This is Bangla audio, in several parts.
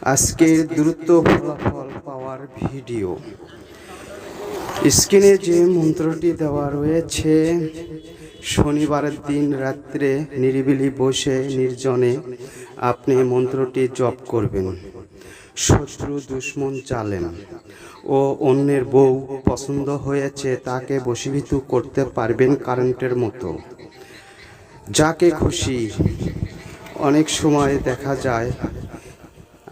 আজকের দ্রুত ফলাফল পাওয়ার ভিডিও। স্ক্রিনে যে মন্ত্রটি দেওয়া রয়েছে, শনিবারের দিন রাত্রে নিরিবিলি বসে নির্জনে আপনি মন্ত্রটি জপ করবেন। শত্রু দুশ্মন জালেম ও অন্যের বউ পছন্দ হয়েছে তাকে বশীভূত করতে পারবেন কারেন্টের মতো। যাকে খুশি। অনেক সময় দেখা যায়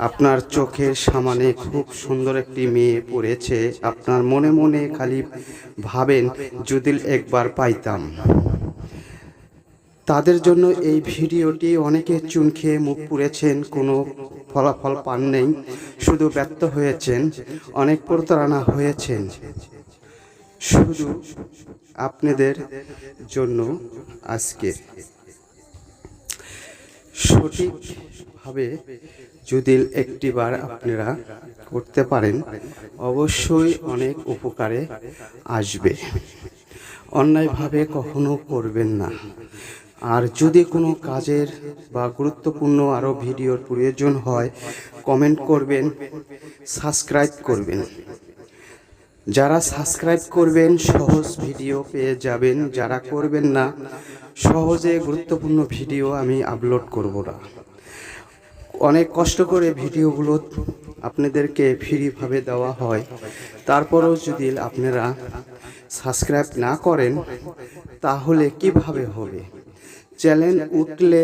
আপনার চোখের সামনে খুব সুন্দর একটি মেয়ে পড়েছে, আপনার মনে মনে খালি ভাবেন যদি একবার পাইতাম। তাদের জন্য এই ভিডিওটি। অনেকে চুন খেয়ে মুখ পুড়েছেন, কোনো ফলাফল পান নেই, শুধু ব্যর্থ হয়েছেন, অনেক প্রতারণা হয়েছেন। শুধু আপনাদের জন্য আজকে সঠিকভাবে যদি একটিবার আপনারা করতে পারেন, অবশ্যই অনেক উপকারে আসবে। অন্যায়ভাবে কখনো করবেন না। আর যদি কোনো কাজের বা গুরুত্বপূর্ণ আরও ভিডিওর প্রয়োজন হয়, কমেন্ট করবেন, সাবস্ক্রাইব করবেন। যারা সাবস্ক্রাইব করবেন সহজ ভিডিও পেয়ে যাবেন, যারা করবেন না সহজে গুরুত্বপূর্ণ ভিডিও আমি আপলোড করব না। অনেক কষ্ট করে ভিডিওগুলো আপনাদেরকে ফ্রিভাবে দেওয়া হয়, তারপরেও যদি আপনারা সাবস্ক্রাইব না করেন তাহলে কিভাবে হবে? চ্যানেল উঠলে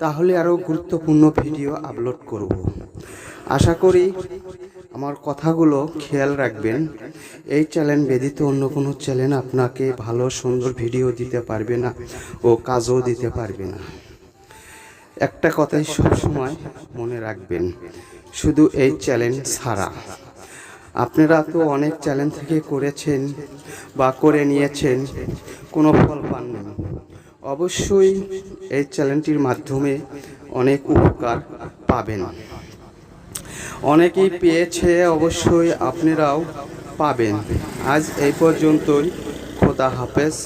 তাহলে আরও গুরুত্বপূর্ণ ভিডিও আপলোড করব। আশা করি আমার কথাগুলো খেয়াল রাখবেন। এই চ্যানেল ব্যতীত অন্য কোনো চ্যানেল আপনাকে ভালো সুন্দর ভিডিও দিতে পারবে না ও কাজও দিতে পারবে না। একটা কথাই সবসময় মনে রাখবেন, শুধু এই চ্যানেল ছাড়া আপনারা তো অনেক চ্যানেল থেকে করেছেন বা করে নিয়েছেন, কোনো ফল পাননি। অবশ্যই এই চ্যানেলটির মাধ্যমে অনেক উপকার পাবেন। অনেকেই পেয়েছে, অবশ্যই আপনারাও পাবেন। আজ এই পর্যন্তই। খোদা হাফেজ।